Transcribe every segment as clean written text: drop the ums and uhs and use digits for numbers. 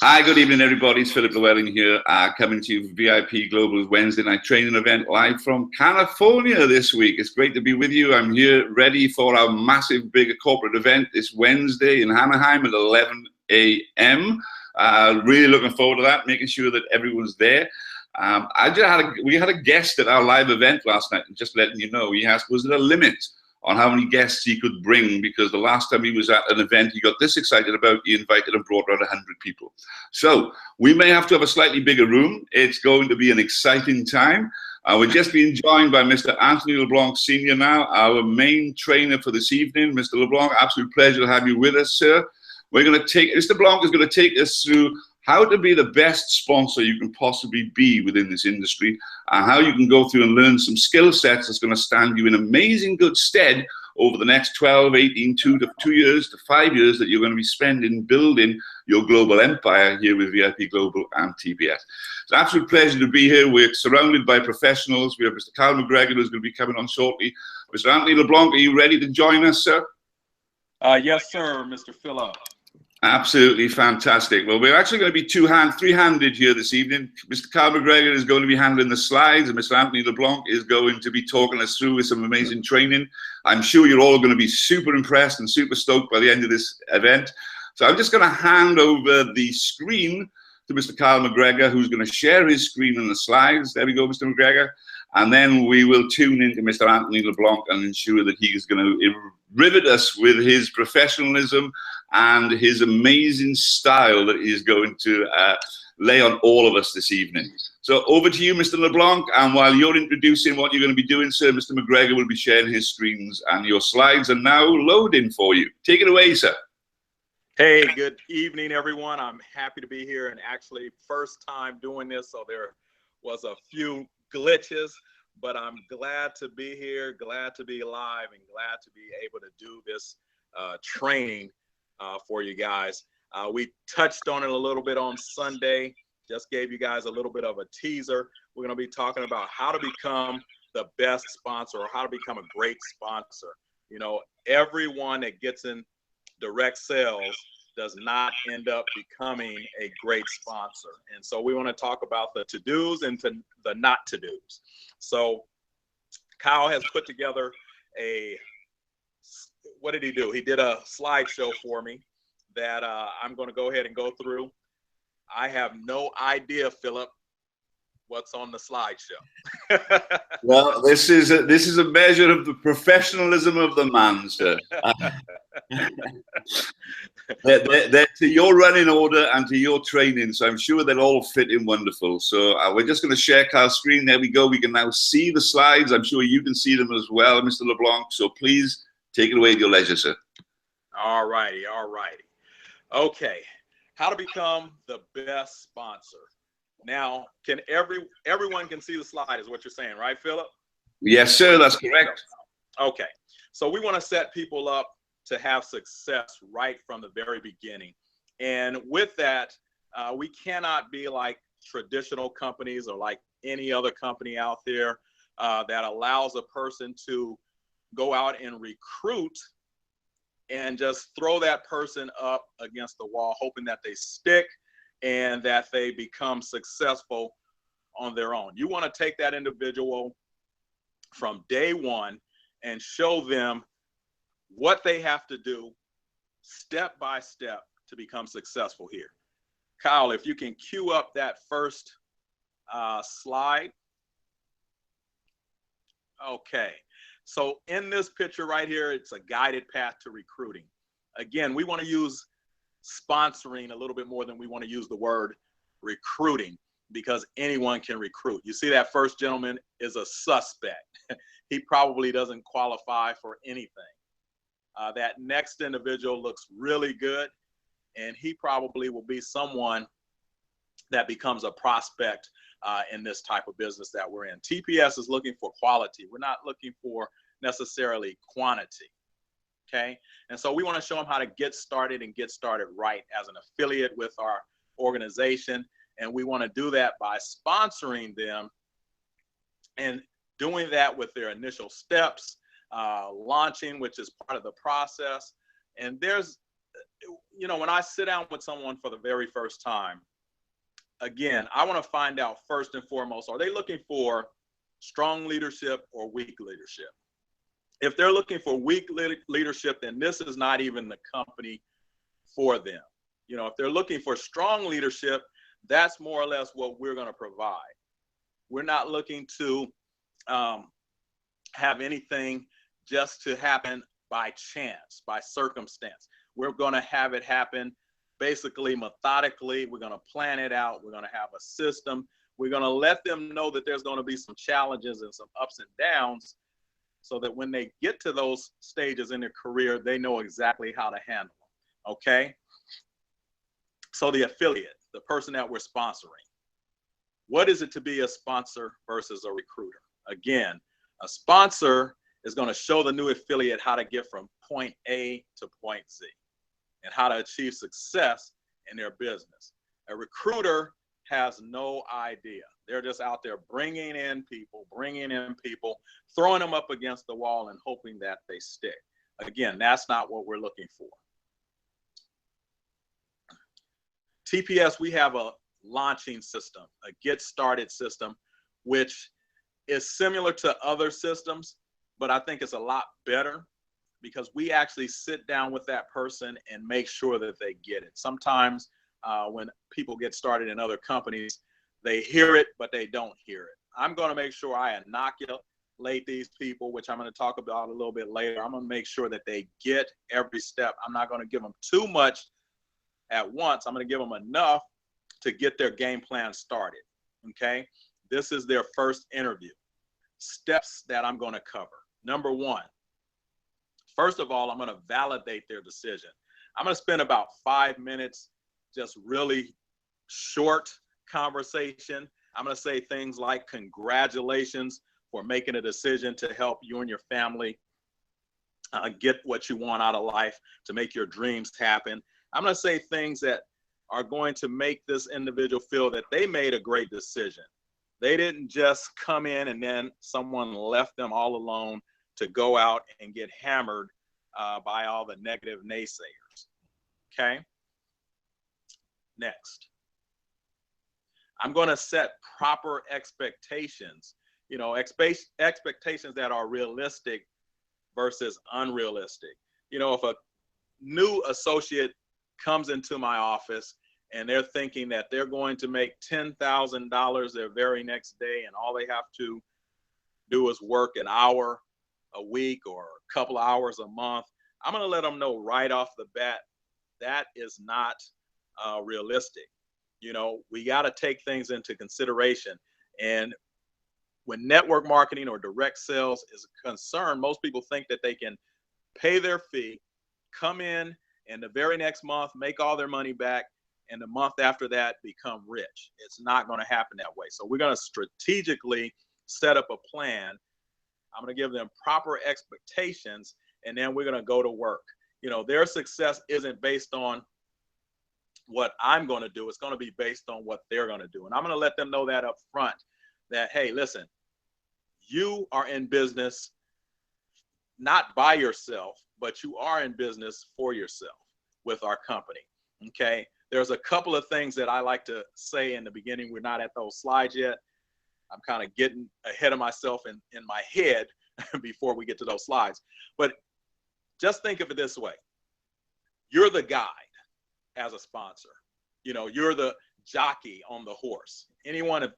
Hi, good evening, everybody. It's Philip Llewellyn here, coming to you for VIP Global's Wednesday night training event live from California this week. It's great to be with you. I'm here ready for our massive, big corporate event this Wednesday in Anaheim at 11 a.m. Really looking forward to that, making sure that everyone's there. We had a guest at our live event last night, and just letting you know, he asked, was there a limit on how many guests he could bring, because the last time he was at an event he got this excited about, he invited and brought around 100 people. So we may have to have a slightly bigger room. It's going to be an exciting time. We're just being joined by Mr. Anthony LeBlanc Sr. now, our main trainer for this evening. Mr. LeBlanc, absolute pleasure to have you with us, sir. Mr. LeBlanc is going to take us through how to be the best sponsor you can possibly be within this industry, and how you can go through and learn some skill sets that's going to stand you in amazing good stead over the next 12, 18, 2 years to 5 years that you're going to be spending building your global empire here with VIP Global and TPS. It's an absolute pleasure to be here. We're surrounded by professionals. We have Mr. Kyle McGregor, who's going to be coming on shortly. Mr. Anthony LeBlanc, are you ready to join us, sir? Yes, sir, Mr. Phillip. Absolutely fantastic. Well, we're actually going to be three-handed here this evening. Mr. Kyle McGregor is going to be handling the slides, and Mr. Anthony LeBlanc is going to be talking us through with some amazing training. I'm sure you're all going to be super impressed and super stoked by the end of this event. So I'm just going to hand over the screen to Mr. Kyle McGregor, who's going to share his screen and the slides. There we go, Mr. McGregor. And then we will tune into Mr. Anthony LeBlanc and ensure that he is going to rivet us with his professionalism and his amazing style that he is going to lay on all of us this evening. So over to you, Mr. LeBlanc, and while you're introducing what you're going to be doing, sir, Mr. McGregor will be sharing his screens, and your slides are now loading for you. Take it away, sir. Hey, good evening, everyone. I'm happy to be here, and actually first time doing this, so there was a few glitches, but I'm glad to be here, glad to be live, and glad to be able to do this training for you guys. We touched on it a little bit on Sunday, just gave you guys a little bit of a teaser. We're going to be talking about how to become the best sponsor, or how to become a great sponsor. You know, everyone that gets in direct sales does not end up becoming a great sponsor. And so we want to talk about the to-dos and the not to-dos. So Kyle has put together what did he do? He did a slideshow for me that I'm going to go ahead and go through. I have no idea, Philip, what's on the slideshow. Well, this is a measure of the professionalism of the man, sir. They're to your running order and to your training, so I'm sure they'll all fit in wonderful. So we're just going to share Kyle's screen. There we go. We can now see the slides. I'm sure you can see them as well, Mr. LeBlanc. So please take it away at your leisure, sir. All righty. Okay, how to become the best sponsor. Now, can everyone can see the slide is what you're saying, right, Philip? Yes, sir, that's correct. Okay, so we want to set people up to have success right from the very beginning. And with that, we cannot be like traditional companies or like any other company out there that allows a person to go out and recruit and just throw that person up against the wall, hoping that they stick and that they become successful on their own. You want to take that individual from day one and show them what they have to do step by step to become successful here. Kyle, if you can cue up that first slide. Okay, so in this picture right here, it's a guided path to recruiting. Again, we want to use sponsoring a little bit more than we want to use the word recruiting, because anyone can recruit. You see that first gentleman is a suspect. He probably doesn't qualify for anything. That next individual looks really good, and he probably will be someone that becomes a prospect in this type of business that we're in. TPS is looking for quality. We're not looking for necessarily quantity. Okay, and so we want to show them how to get started and get started right as an affiliate with our organization. And we want to do that by sponsoring them and doing that with their initial steps, launching, which is part of the process. And there's you know, when I sit down with someone for the very first time, again, I want to find out first and foremost, are they looking for strong leadership or weak leadership? If they're looking for weak leadership, then this is not even the company for them. You know, if they're looking for strong leadership, that's more or less what we're going to provide. We're not looking to have anything just to happen by chance, by circumstance. We're going to have it happen basically methodically. We're going to plan it out. We're going to have a system. We're going to let them know that there's going to be some challenges and some ups and downs, so that when they get to those stages in their career, they know exactly how to handle them. Okay? So the affiliate, the person that we're sponsoring, what is it to be a sponsor versus a recruiter? Again, a sponsor is going to show the new affiliate how to get from point A to point Z and how to achieve success in their business. A recruiter has no idea. They're just out there bringing in people, throwing them up against the wall and hoping that they stick. Again, that's not what we're looking for. TPS, we have a launching system, a get started system, which is similar to other systems, but I think it's a lot better because we actually sit down with that person and make sure that they get it. Sometimes when people get started in other companies, they hear it, but they don't hear it. I'm going to make sure I inoculate these people, which I'm going to talk about a little bit later. I'm going to make sure that they get every step. I'm not going to give them too much at once. I'm going to give them enough to get their game plan started. Okay? This is their first interview. Steps that I'm going to cover. Number one, first of all, I'm going to validate their decision. I'm going to spend about 5 minutes, just really short conversation. I'm going to say things like, congratulations for making a decision to help you and your family get what you want out of life, to make your dreams happen. I'm going to say things that are going to make this individual feel that they made a great decision. They didn't just come in and then someone left them all alone to go out and get hammered by all the negative naysayers. Okay? Next. I'm going to set proper expectations, you know, expectations that are realistic versus unrealistic. You know, if a new associate comes into my office and they're thinking that they're going to make $10,000 their very next day, and all they have to do is work an hour a week or a couple of hours a month, I'm going to let them know right off the bat that is not realistic. You know, we got to take things into consideration. And when network marketing or direct sales is concerned, most people think that they can pay their fee, come in, and the very next month make all their money back, and the month after that become rich. It's not going to happen that way. So we're going to strategically set up a plan. I'm going to give them proper expectations, and then we're going to go to work. You know, their success isn't based on what I'm going to do. It's going to be based on what they're going to do. And I'm going to let them know that up front, that, hey, listen, you are in business not by yourself, but you are in business for yourself with our company. Okay? There's a couple of things that I like to say in the beginning. We're not at those slides yet. I'm kind of getting ahead of myself in my head before we get to those slides. But just think of it this way. You're the guide as a sponsor. You know, you're the jockey on the horse. Anyone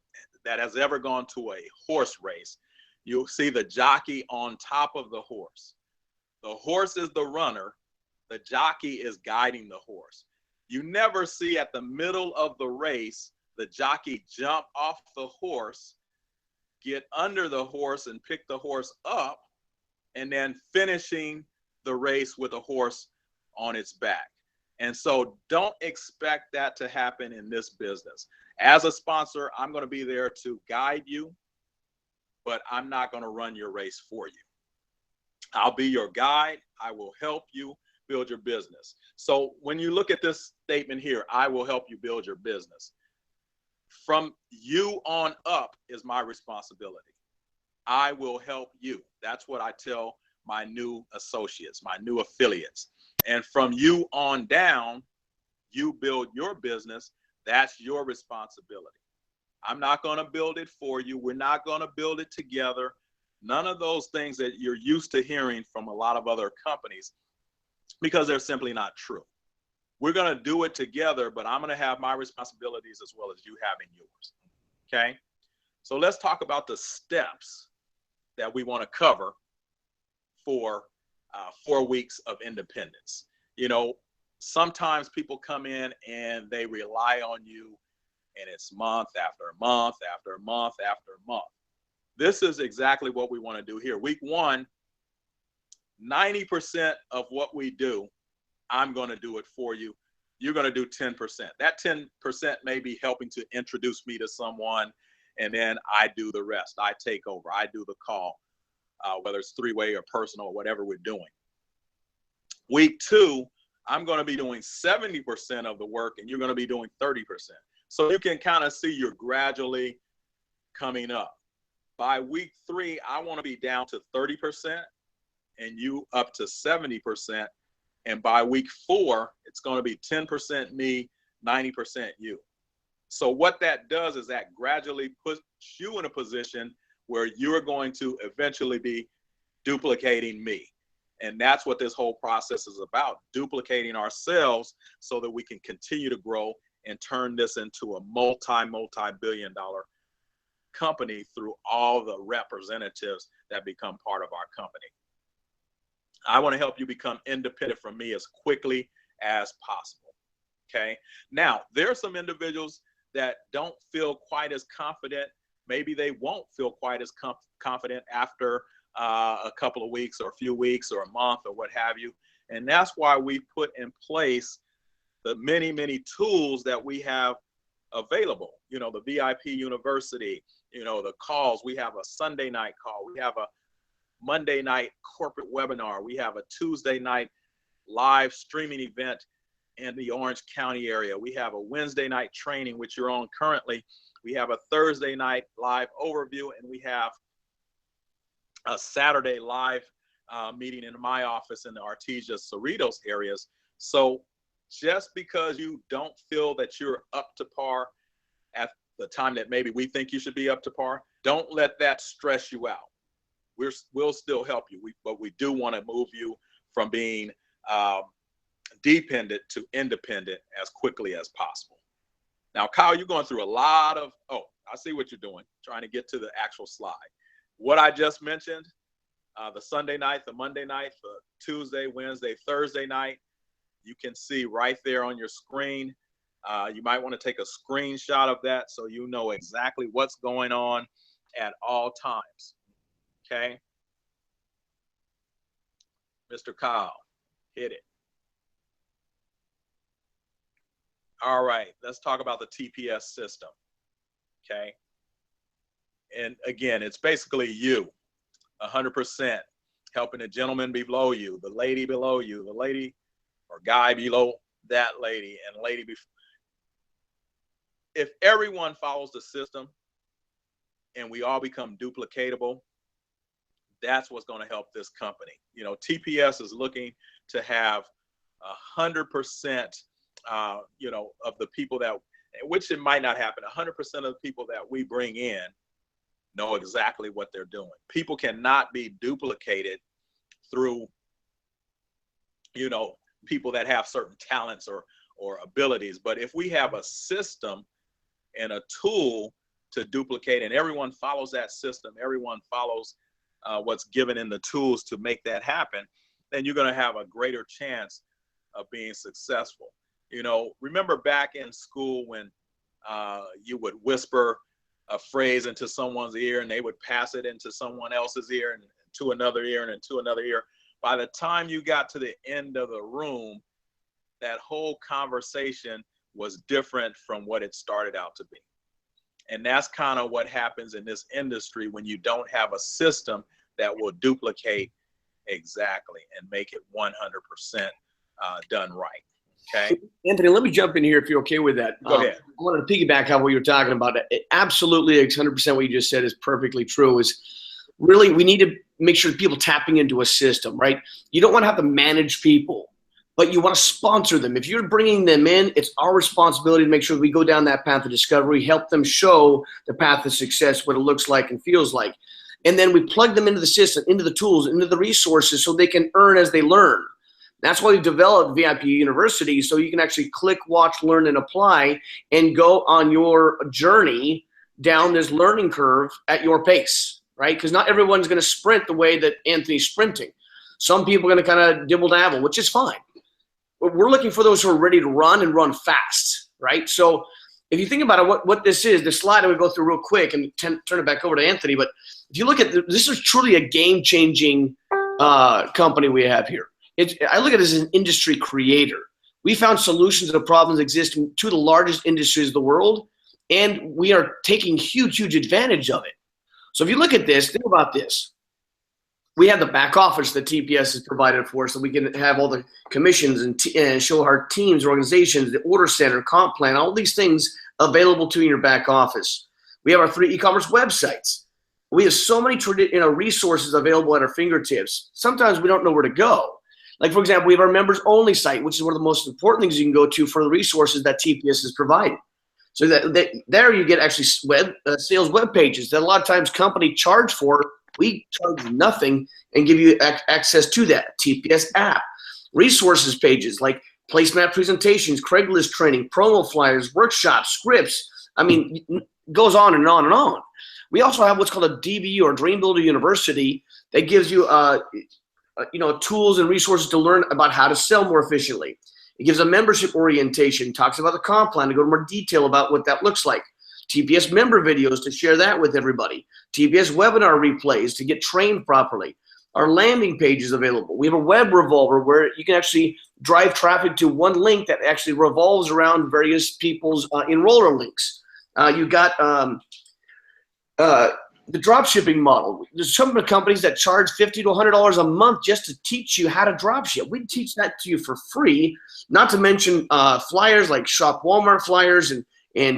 that has ever gone to a horse race, you'll see the jockey on top of the horse. The horse is the runner. The jockey is guiding the horse. You never see at the middle of the race the jockey jump off the horse, get under the horse and pick the horse up, and then finishing the race with a horse on its back. And so don't expect that to happen in this business. As a sponsor, I'm going to be there to guide you, but I'm not going to run your race for you. I'll be your guide. I will help you build your business. So when you look at this statement here, I will help you build your business. From you on up is my responsibility. I will help you. That's what I tell my new associates, my new affiliates. And from you on down, you build your business. That's your responsibility. I'm not going to build it for you. We're not going to build it together. None of those things that you're used to hearing from a lot of other companies, because they're simply not true. We're going to do it together, but I'm going to have my responsibilities as well as you having yours. Okay? So let's talk about the steps that we want to cover for 4 weeks of independence. You know, sometimes people come in and they rely on you, and it's month after month after month after month. This is exactly what we want to do here. Week 1, 90% of what we do, I'm going to do it for you. You're going to do 10%. That 10% may be helping to introduce me to someone, and then I do the rest. I take over. I do the call, whether it's 3-way or personal or whatever we're doing. Week 2, I'm going to be doing 70% of the work, and you're going to be doing 30%. So you can kind of see you're gradually coming up. By week 3, I want to be down to 30% and you up to 70%. And by week 4, it's going to be 10% me, 90% you. So what that does is that gradually puts you in a position where you're going to eventually be duplicating me. And that's what this whole process is about, duplicating ourselves so that we can continue to grow and turn this into a multi-billion dollar company through all the representatives that become part of our company. I want to help you become independent from me as quickly as possible. Okay. Now, there are some individuals that don't feel quite as confident. Maybe they won't feel quite as confident after a couple of weeks or a few weeks or a month or what have you. And that's why we put in place the many, many tools that we have available. You know, the VIP University, you know, the calls. We have a Sunday night call. We have a Monday night corporate webinar. We have a Tuesday night live streaming event in the Orange County area. We have a Wednesday night training, which you're on currently. We have a Thursday night live overview, and we have a Saturday live meeting in my office in the Artesia Cerritos areas. So just because you don't feel that you're up to par at the time that maybe we think you should be up to par, don't let that stress you out. We'll still help you, but we do want to move you from being dependent to independent as quickly as possible. Now, Kyle, you're going through a lot of, oh, I see what you're doing, trying to get to the actual slide. What I just mentioned, the Sunday night, the Monday night, the Tuesday, Wednesday, Thursday night, you can see right there on your screen. You might want to take a screenshot of that so you know exactly what's going on at all times. Okay. Mr. Kyle, hit it. All right, let's talk about the TPS system. Okay. And again, it's basically you, 100%, helping the gentleman below you, the lady below you, the lady or guy below that lady, and lady before. If everyone follows the system and we all become duplicatable, that's what's going to help this company. You know, TPS is looking to have 100%, you know, of the people that, which it might not happen, 100% of the people that we bring in know exactly what they're doing. People cannot be duplicated through, you know, people that have certain talents or abilities. But if we have a system and a tool to duplicate, and everyone follows that system, everyone follows what's given in the tools to make that happen, then you're going to have a greater chance of being successful. You know, remember back in school when you would whisper a phrase into someone's ear and they would pass it into someone else's ear and to another ear and into another ear. By the time you got to the end of the room, that whole conversation was different from what it started out to be. And that's kind of what happens in this industry when you don't have a system that will duplicate exactly and make it 100% done right. Okay. Anthony, let me jump in here if you're okay with that. Go ahead. I wanted to piggyback on what you were talking about. Absolutely, 100% what you just said is perfectly true. Is really we need to make sure people tapping into a system, right? You don't want to have to manage people, but you want to sponsor them. If you're bringing them in, it's our responsibility to make sure we go down that path of discovery, help them show the path of success, what it looks like and feels like. And then we plug them into the system, into the tools, into the resources so they can earn as they learn. That's why we've developed VIP University, so you can actually click, watch, learn, and apply and go on your journey down this learning curve at your pace, right? Because not everyone's going to sprint the way that Anthony's sprinting. Some people are going to kind of dibble-dabble, which is fine. But we're looking for those who are ready to run and run fast, right? So if you think about it, what this is, the slide I would go through real quick and turn it back over to Anthony. But if you look at this is truly a game-changing company we have here. I look at it as an industry creator. We found solutions to the problems that exist in two of the largest industries of the world, and we are taking huge, huge advantage of it. So if you look at this, think about this. We have the back office that TPS has provided for us, so we can have all the commissions and show our teams, organizations, the order center, comp plan, all these things available to you in your back office. We have our 3 e-commerce websites. We have so many resources available at our fingertips. Sometimes we don't know where to go. Like, for example, we have our members only site, which is one of the most important things you can go to for the resources that TPS has provided. So that there you get actually sales web pages that a lot of times company charge for. We charge nothing and give you access to that TPS app. Resources pages like placemat presentations, Craigslist training, promo flyers, workshops, scripts. I mean, it goes on and on and on. We also have what's called a DBU or Dream Builder University that gives you tools and resources to learn about how to sell more efficiently. It gives a membership orientation, talks about the comp plan to go into more detail about what that looks like. TPS member videos to share that with everybody. TPS webinar replays to get trained properly. Our landing page is available. We have a web revolver where you can actually drive traffic to one link that actually revolves around various people's enroller links. You got the drop shipping model. There's some companies that charge $50 to $100 a month just to teach you how to drop ship. We teach that to you for free, not to mention flyers like Shop Walmart flyers and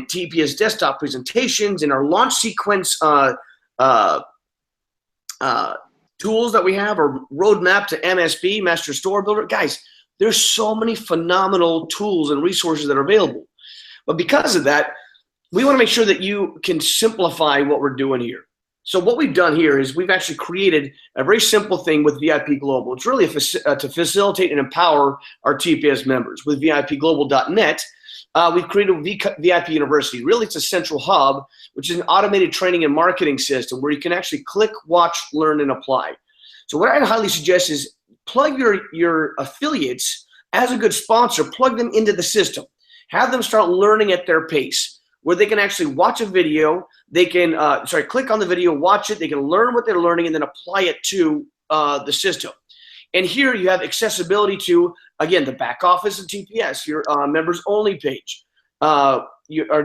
TPS desktop presentations and our launch sequence tools that we have, our roadmap to MSB, Master Store Builder. Guys, there's so many phenomenal tools and resources that are available. But because of that, we want to make sure that you can simplify what we're doing here. So what we've done here is we've actually created a very simple thing with VIP Global. It's really to facilitate and empower our TPS members. With VIPglobal.net, we've created VIP University. Really, it's a central hub, which is an automated training and marketing system where you can actually click, watch, learn, and apply. So what I highly suggest is plug your affiliates as a good sponsor, plug them into the system. Have them start learning at their pace, where they can actually watch a video, they can, click on the video, watch it, they can learn what they're learning, and then apply it to the system. And here you have accessibility to, again, the back office of TPS, your members only page, our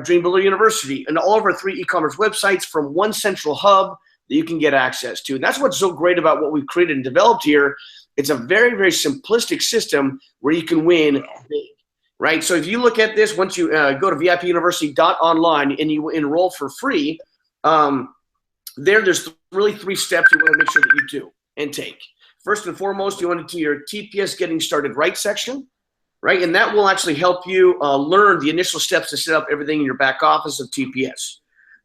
Dream Builder University, and all of our 3 e-commerce websites from one central hub that you can get access to. And that's what's so great about what we've created and developed here. It's a very, very simplistic system where you can win big. Right, so if you look at this, once you go to VIPuniversity.online and you enroll for free, there's really 3 steps you want to make sure that you do and take. First and foremost, you want to do your TPS Getting Started Right section, right? And that will actually help you learn the initial steps to set up everything in your back office of TPS.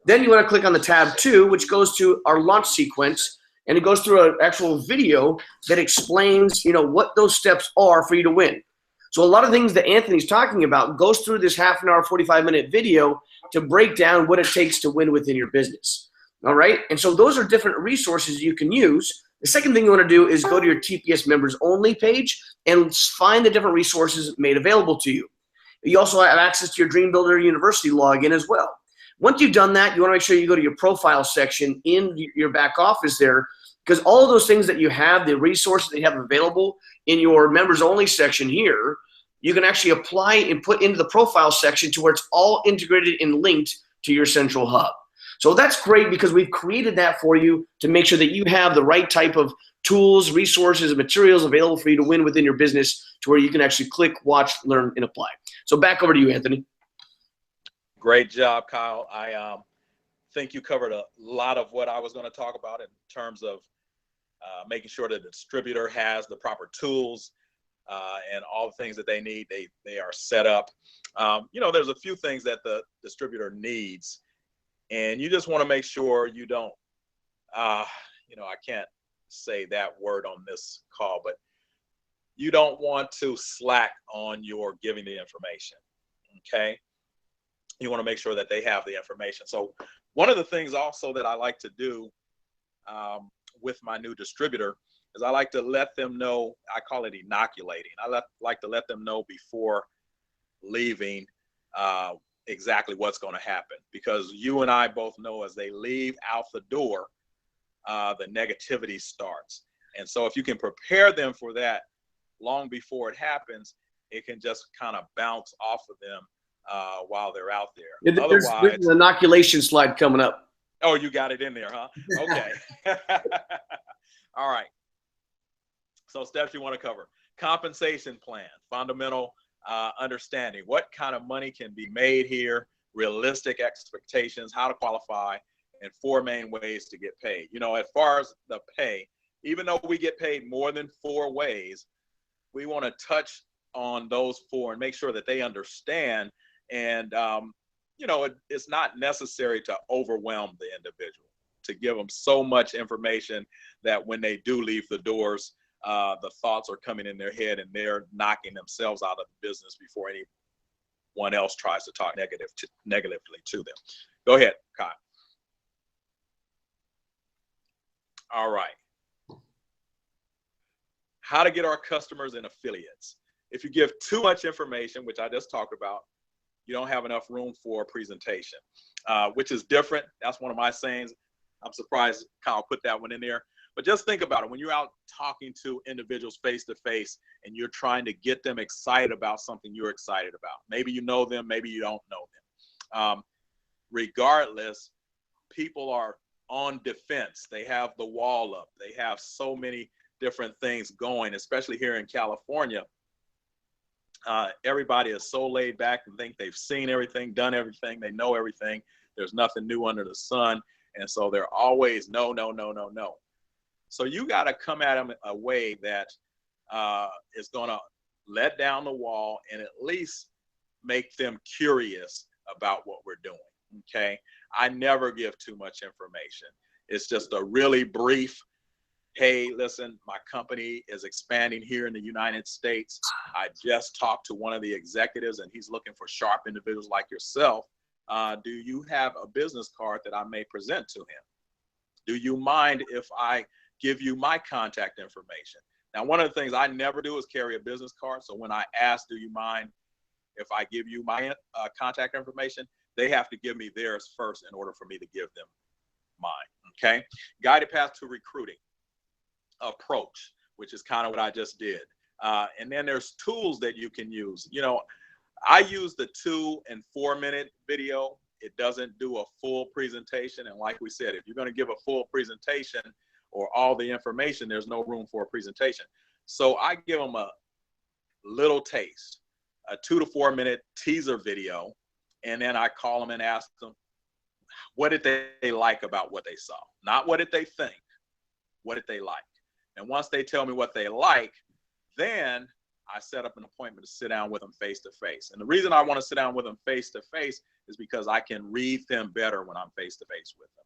Then you want to click on the tab 2, which goes to our launch sequence, and it goes through an actual video that explains, what those steps are for you to win. So a lot of things that Anthony's talking about goes through this half an hour, 45-minute video to break down what it takes to win within your business. All right? And so those are different resources you can use. The second thing you want to do is go to your TPS members only page and find the different resources made available to you. You also have access to your Dream Builder University login as well. Once you've done that, you want to make sure you go to your profile section in your back office there, because all of those things that you have, the resources that you have available in your members only section here, you can actually apply and put into the profile section to where it's all integrated and linked to your central hub. So that's great because we've created that for you to make sure that you have the right type of tools, resources, and materials available for you to win within your business to where you can actually click, watch, learn, and apply. So back over to you, Anthony. Great job, Kyle. I think you covered a lot of what I was going to talk about in terms of making sure that the distributor has the proper tools and all the things that they need. They are set up. You know, there's a few things that the distributor needs, and you just want to make sure you don't, you know, I can't say that word on this call, but you don't want to slack on your giving the information, okay? You want to make sure that they have the information. So one of the things also that I like to do with my new distributor is I like to let them know, I call it inoculating. I like to let them know before leaving exactly what's going to happen, because you and I both know as they leave out the door, the negativity starts. And so if you can prepare them for that long before it happens, it can just kind of bounce off of them while they're out there. Yeah, there's an inoculation slide coming up. Oh, you got it in there, huh? Okay. All right. So steps you want to cover: compensation plan, fundamental understanding, what kind of money can be made here, realistic expectations, how to qualify, and 4 main ways to get paid. You know, as far as the pay, even though we get paid more than 4 ways, we want to touch on those 4 and make sure that they understand. And, you know, it's not necessary to overwhelm the individual, to give them so much information that when they do leave the doors, the thoughts are coming in their head and they're knocking themselves out of the business before anyone else tries to talk negatively to them. Go ahead, Kyle. All right. How to get our customers and affiliates. If you give too much information, which I just talked about, you don't have enough room for a presentation, which is different. That's one of my sayings. I'm surprised Kyle put that one in there. But just think about it. When you're out talking to individuals face to face and you're trying to get them excited about something you're excited about, maybe you know them, maybe you don't know them. Regardless, people are on defense. They have the wall up. They have so many different things going, especially here in California. Everybody is so laid back and think they've seen everything, done everything, they know everything. There's nothing new under the sun. And so they're always no, no, no, no, no. So you got to come at them a way that is going to let down the wall and at least make them curious about what we're doing. Okay. I never give too much information. It's just a really brief, hey, listen, my company is expanding here in the United States. I just talked to one of the executives and he's looking for sharp individuals like yourself. Do you have a business card that I may present to him? Do you mind if I give you my contact information? Now, one of the things I never do is carry a business card. So when I ask, do you mind if I give you my contact information, they have to give me theirs first in order for me to give them mine. Okay. Guided path to recruiting approach, which is kind of what I just did. And then there's tools that you can use. You know, I use the 2 and 4 minute video. It doesn't do a full presentation. And like we said, if you're going to give a full presentation or all the information, there's no room for a presentation. So I give them a little taste, a 2 to 4 minute teaser video. And then I call them and ask them, what did they like about what they saw? Not what did they think, what did they like? And once they tell me what they like, then I set up an appointment to sit down with them face to face. And the reason I want to sit down with them face to face is because I can read them better when I'm face to face with them.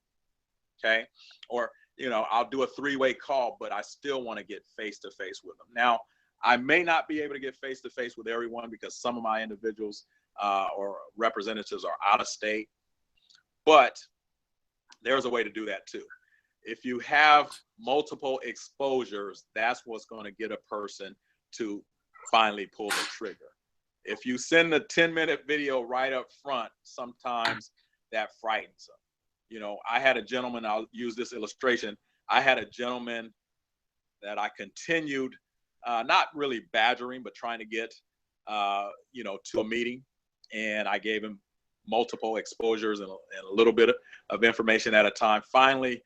Okay. Or, you know, I'll do a 3-way call, but I still want to get face to face with them. Now, I may not be able to get face to face with everyone because some of my individuals or representatives are out of state, but there's a way to do that too. If you have multiple exposures, that's what's going to get a person to finally pull the trigger. If you send a 10-minute video right up front, sometimes that frightens them. You know, I had a gentleman, I'll use this illustration. I had a gentleman that I continued, not really badgering, but trying to get, you know, to a meeting. And I gave him multiple exposures and a little bit of information at a time. Finally,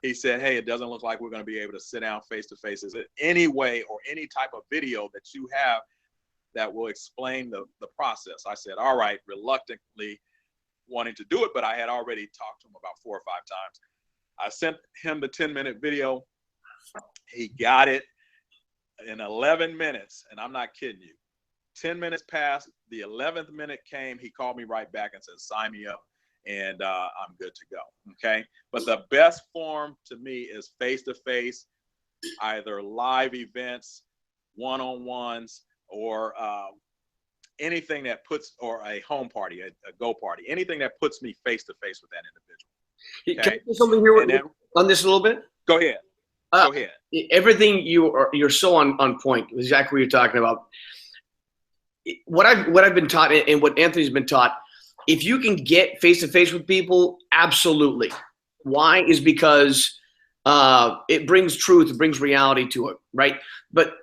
he said, hey, it doesn't look like we're going to be able to sit down face to face. Is it any way or any type of video that you have that will explain the process? I said, all right, reluctantly, wanting to do it, but I had already talked to him about 4 or 5 times. I sent him the 10-minute video. He got it in 11 minutes, and I'm not kidding you. 10 minutes passed, the 11th minute came, he called me right back and said, sign me up, and I'm good to go, okay? But the best form to me is face-to-face, either live events, one-on-ones, or anything that puts, or a home party, a go party, anything that puts me face-to-face with that individual. Okay? Can I say something here on this a little bit? Go ahead. Go ahead. Everything you're so on point, exactly what you're talking about. What I've been taught, and what Anthony's been taught, if you can get face to face with people, absolutely. Why? Is because it brings truth, it brings reality to it, right? But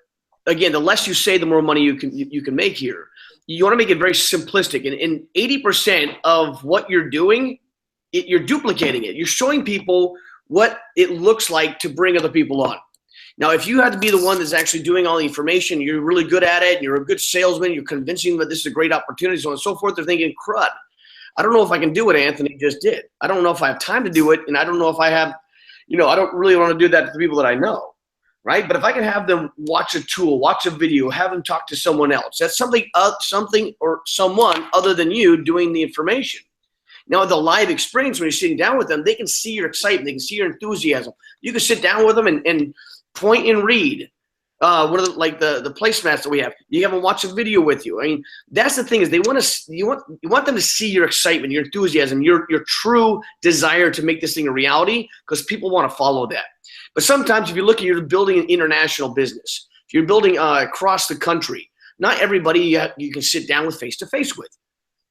again, the less you say, the more money you can make here. You want to make it very simplistic, and 80% of what you're doing, you're duplicating it. You're showing people what it looks like to bring other people on. Now, if you have to be the one that's actually doing all the information, you're really good at it, and you're a good salesman, you're convincing them that this is a great opportunity, so on and so forth, they're thinking, crud, I don't know if I can do what Anthony just did. I don't know if I have time to do it, and I don't know if I have, I don't really want to do that to the people that I know, right? But if I can have them watch a tool, watch a video, have them talk to someone else, that's something or someone other than you doing the information. Now, the live experience, when you're sitting down with them, they can see your excitement, they can see your enthusiasm. You can sit down with them and point and read. What are the placemats that we have? You have them watch a video with you. I mean, that's the thing, is you want them to see your excitement, your enthusiasm, your true desire to make this thing a reality, because people want to follow that. But sometimes if you look at, you're building an international business, if you're building across the country, not everybody you can sit down with face-to-face with.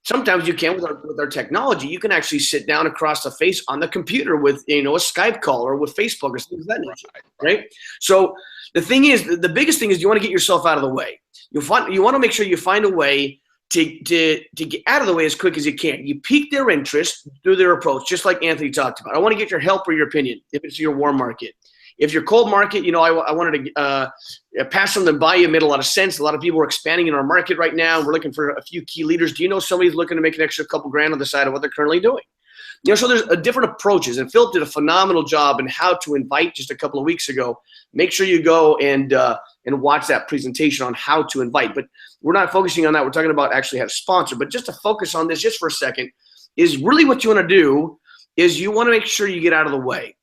Sometimes you can with our technology. You can actually sit down across the face on the computer with a Skype call or with Facebook or things of that nature, right? So the thing is, the biggest thing is you want to get yourself out of the way. You want to make sure you find a way to get out of the way as quick as you can. You pique their interest through their approach, just like Anthony talked about. I want to get your help or your opinion if it's your warm market. If you're cold market, I wanted to pass something by you. It made a lot of sense. A lot of people are expanding in our market right now. We're looking for a few key leaders. Do you know somebody's looking to make an extra couple grand on the side of what they're currently doing? So there's different approaches. And Philip did a phenomenal job in how to invite just a couple of weeks ago. Make sure you go and watch that presentation on how to invite. But we're not focusing on that. We're talking about actually how to sponsor. But just to focus on this just for a second, is really what you want to do is you want to make sure you get out of the way.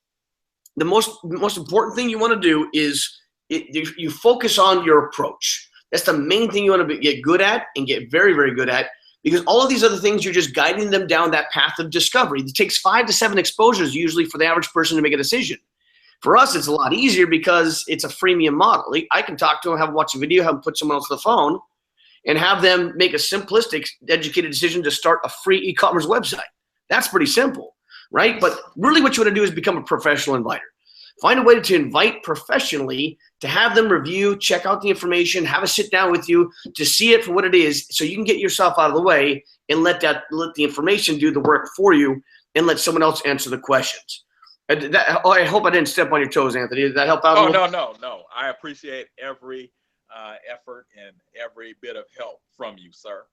The most important thing you want to do is you focus on your approach. That's the main thing you want to get good at and get very, very good at, because all of these other things, you're just guiding them down that path of discovery. It takes 5 to 7 exposures usually for the average person to make a decision. For us, it's a lot easier because it's a freemium model. I can talk to them, have them watch a video, have them put someone else on the phone, and have them make a simplistic, educated decision to start a free e-commerce website. That's pretty simple, right? But really what you want to do is become a professional inviter. Find a way to invite professionally, to have them review, check out the information, have a sit down with you to see it for what it is, so you can get yourself out of the way and let the information do the work for you, and let someone else answer the questions. I hope I didn't step on your toes, Anthony. Did that help out? Oh, no. I appreciate every effort and every bit of help from you, sir.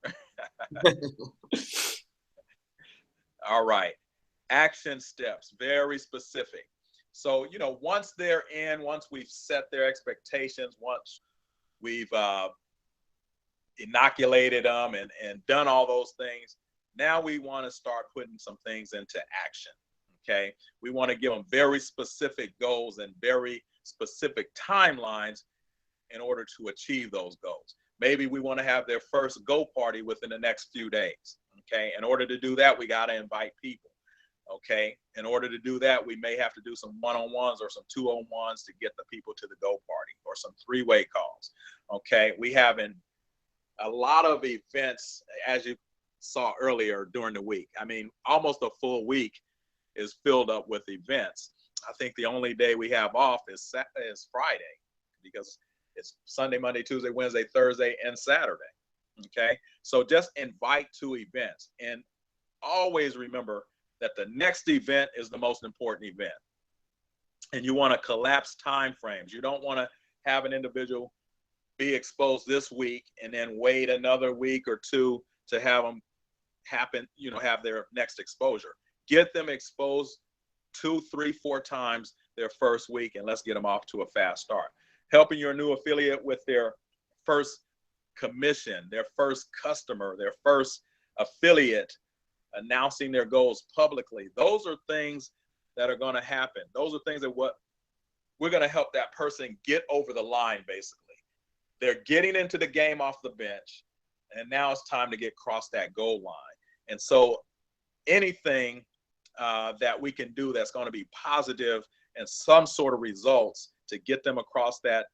All right. Action steps, very specific. So, once they're in, once we've set their expectations, once we've inoculated them and done all those things, now we want to start putting some things into action, okay? We want to give them very specific goals and very specific timelines in order to achieve those goals. Maybe we want to have their first go party within the next few days, okay? In order to do that, we got to invite people. Okay, in order to do that, we may have to do some one-on-ones or some two-on-ones to get the people to the go party, or some three-way calls. Okay, we have a lot of events, as you saw earlier, during the week. I mean, almost a full week is filled up with events. I think the only day we have off is Friday, because it's Sunday, Monday, Tuesday, Wednesday, Thursday, and Saturday. Okay, so just invite to events, and always remember that the next event is the most important event. And you want to collapse time frames. You don't want to have an individual be exposed this week and then wait another week or two to have them have their next exposure. Get them exposed 2, 3, 4 times their first week, and let's get them off to a fast start. Helping your new affiliate with their first commission, their first customer, their first affiliate, announcing their goals publicly. Those are things that are going to happen. Those are things that we're going to help that person get over the line, basically. They're getting into the game off the bench, and now it's time to get across that goal line. And so anything that we can do that's going to be positive and some sort of results to get them across that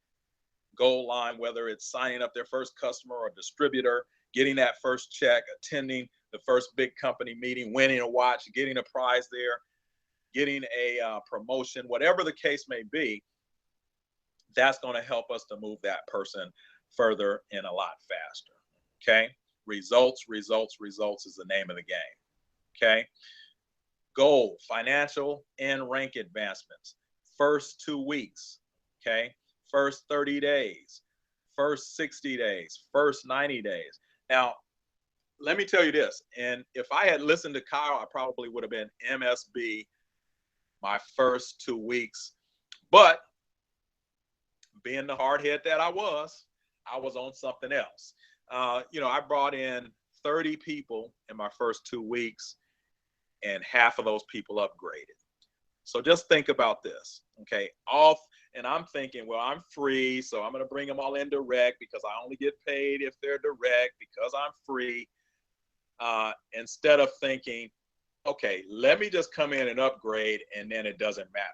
goal line, whether it's signing up their first customer or distributor, getting that first check, attending the first big company meeting, winning a watch, getting a prize there, getting a promotion, whatever the case may be, that's going to help us to move that person further and a lot faster. Okay? Results, results, results is the name of the game. Okay? Goal, financial and rank advancements. First 2 weeks. Okay? First 30 days. First 60 days. First 90 days. Now, let me tell you this. And if I had listened to Kyle, I probably would have been MSB my first 2 weeks. But being the hard head that I was on something else. I brought in 30 people in my first 2 weeks, and half of those people upgraded. So just think about this, okay? And I'm thinking, well, I'm free, so I'm going to bring them all in direct because I only get paid if they're direct because I'm free. Instead of thinking, okay, let me just come in and upgrade, and then it doesn't matter.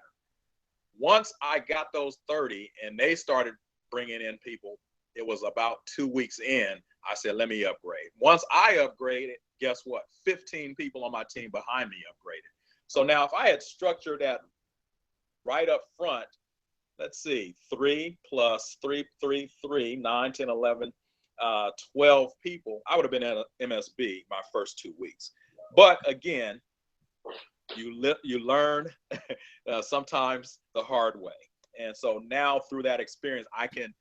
Once I got those 30 and they started bringing in people, it was about 2 weeks in, I said, let me upgrade. Once I upgraded, guess what? 15 people on my team behind me upgraded. So now if I had structured that right up front, let's see, 3 plus 3, 9, 10, 11, 12 people, I would have been at MSB my first 2 weeks. But again, you learn sometimes the hard way. And so now through that experience, I can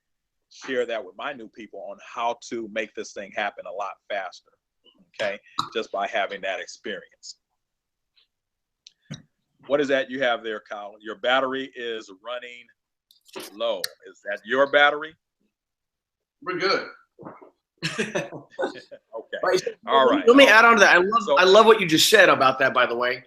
share that with my new people on how to make this thing happen a lot faster, okay? Just by having that experience. What is that you have there, Kyle? Your battery is running low. Is that your battery? We're good. Okay. Right. All right. Let me add on to that. I love what you just said about that, by the way.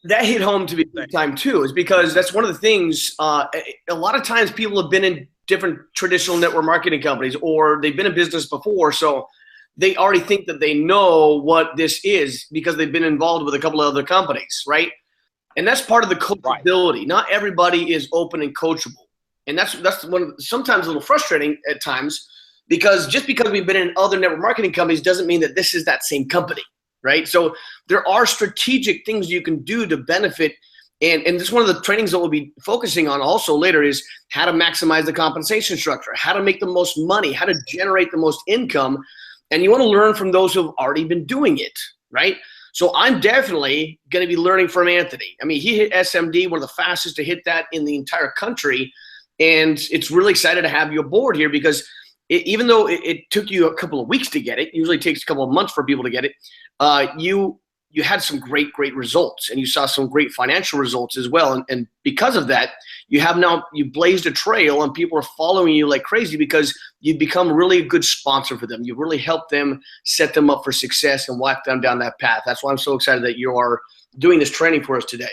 That hit home to me big time too, is because that's one of the things, a lot of times people have been in different traditional network marketing companies, or they've been in business before, so they already think that they know what this is because they've been involved with a couple of other companies, right? And that's part of the coachability. Right. Not everybody is open and coachable. And that's sometimes a little frustrating at times, because just because we've been in other network marketing companies doesn't mean that this is that same company, right? So there are strategic things you can do to benefit. And this is one of the trainings that we'll be focusing on also later, is how to maximize the compensation structure, how to make the most money, how to generate the most income. And you want to learn from those who have already been doing it, right? So I'm definitely going to be learning from Anthony. I mean, he hit SMD, one of the fastest to hit that in the entire country. And it's really excited to have you aboard here, because even though it took you a couple of weeks to get it, usually takes a couple of months for people to get it, you had some great results, and you saw some great financial results as well. And because of that, you blazed a trail, and people are following you like crazy because you've become really a good sponsor for them. You really helped them set them up for success and walk them down that path. That's why I'm so excited that you are doing this training for us today.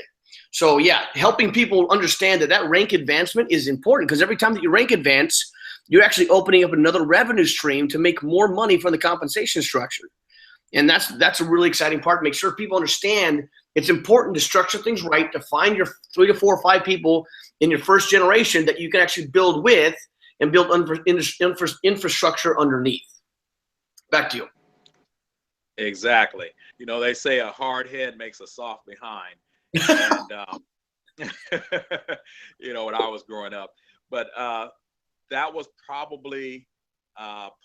So yeah, helping people understand that rank advancement is important, because every time that you rank advance, you're actually opening up another revenue stream to make more money from the compensation structure. And that's a really exciting part. Make sure people understand it's important to structure things right, to find your 3 to 4 or 5 people in your first generation that you can actually build with and build infrastructure underneath. Back to you. Exactly. You know, they say a hard head makes a soft behind. And, when I was growing up. But that was probably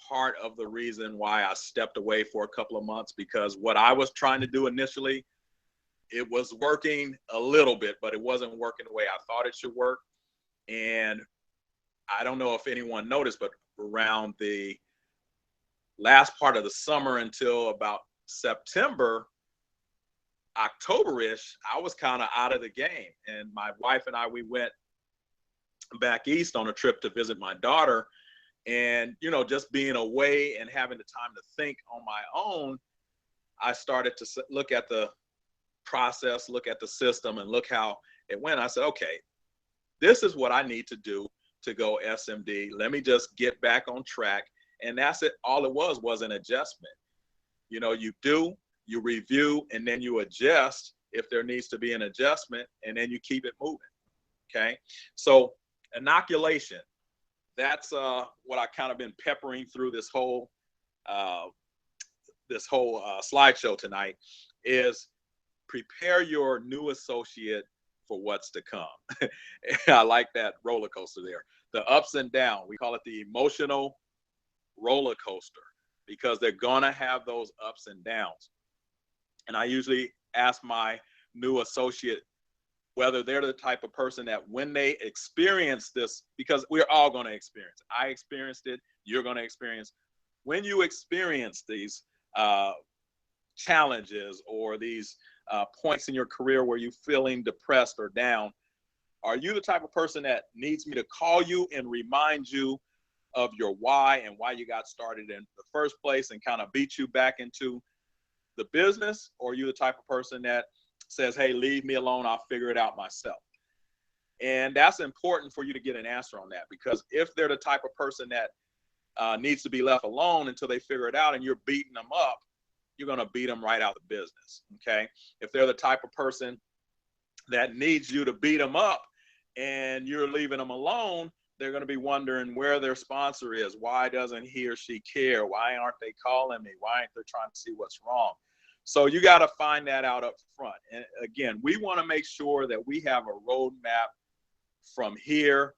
part of the reason why I stepped away for a couple of months, because what I was trying to do initially, it was working a little bit, but it wasn't working the way I thought it should work. And I don't know if anyone noticed, but around the last part of the summer until about September, October-ish, I was kind of out of the game. And my wife and I, we went back east on a trip to visit my daughter. And, you know, just being away and having the time to think on my own, I started to look at the process, look at the system, and look how it went. I said, okay, this is what I need to do to go SMD. Let me just get back on track. And that's it. All it was an adjustment. You know, you do, you review, and then you adjust if there needs to be an adjustment, and then you keep it moving. Okay. So inoculation, that's what I kind of been peppering through this whole slideshow tonight, is prepare your new associate for what's to come. I like that roller coaster there. The ups and downs, we call it the emotional roller coaster, because they're gonna have those ups and downs. And I usually ask my new associate whether they're the type of person that when they experience this, because we're all gonna experience it. I experienced it, you're gonna experience. When you experience these challenges or these points in your career where you're feeling depressed or down, are you the type of person that needs me to call you and remind you of your why and why you got started in the first place and kind of beat you back into the business? Or are you the type of person that says, hey, leave me alone, I'll figure it out myself? And that's important for you to get an answer on that, because if they're the type of person that needs to be left alone until they figure it out and you're beating them up, you're going to beat them right out of the business. Okay. If they're the type of person that needs you to beat them up and you're leaving them alone, they're going to be wondering where their sponsor is. Why doesn't he or she care? Why aren't they calling me? Why aren't they trying to see what's wrong? So you got to find that out up front. And again, we want to make sure that we have a roadmap from here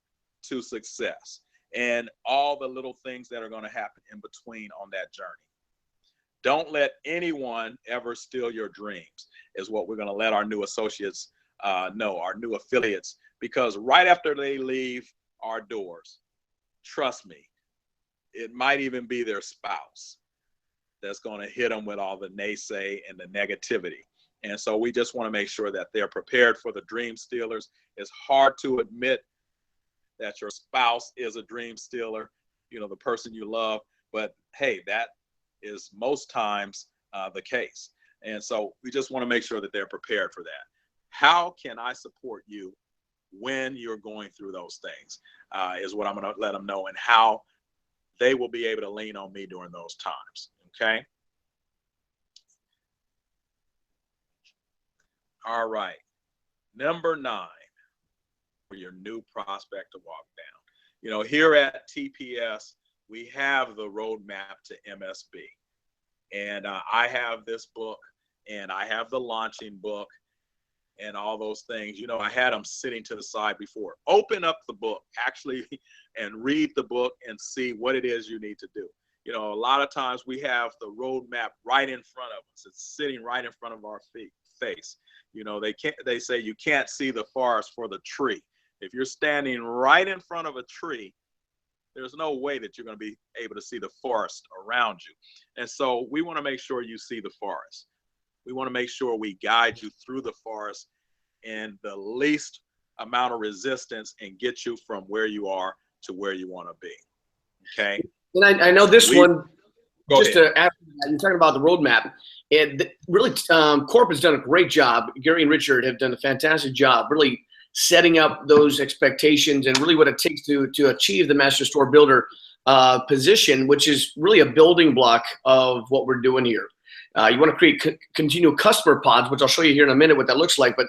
to success and all the little things that are going to happen in between on that journey. Don't let anyone ever steal your dreams, is what we're going to let our new associates know, our new affiliates, because right after they leave our doors, trust me, it might even be their spouse that's going to hit them with all the naysay and the negativity. And so we just want to make sure that they're prepared for the dream stealers. It's hard to admit that your spouse is a dream stealer, you know, the person you love, but hey, that is most times the case. And so we just want to make sure that they're prepared for that. How can I support you when you're going through those things is what I'm going to let them know, and how they will be able to lean on me during those times. Okay. All right. Number 9, for your new prospect to walk down. You know, here at TPS, we have the roadmap to MSB. And I have this book, and I have the launching book and all those things. You know, I had them sitting to the side before. Open up the book, actually, and read the book and see what it is you need to do. You know, a lot of times we have the roadmap right in front of us. It's sitting right in front of our face. You know, they say you can't see the forest for the tree. If you're standing right in front of a tree, there's no way that you're going to be able to see the forest around you. And so we want to make sure you see the forest. We want to make sure we guide you through the forest in the least amount of resistance and get you from where you are to where you want to be. Okay. And I know this one, just ahead. to add, you're talking about the roadmap. And really, Corp has done a great job. Gary and Richard have done a fantastic job really setting up those expectations and really what it takes to achieve the Master Store Builder position, which is really a building block of what we're doing here. You want to create continual customer pods, which I'll show you here in a minute what that looks like, but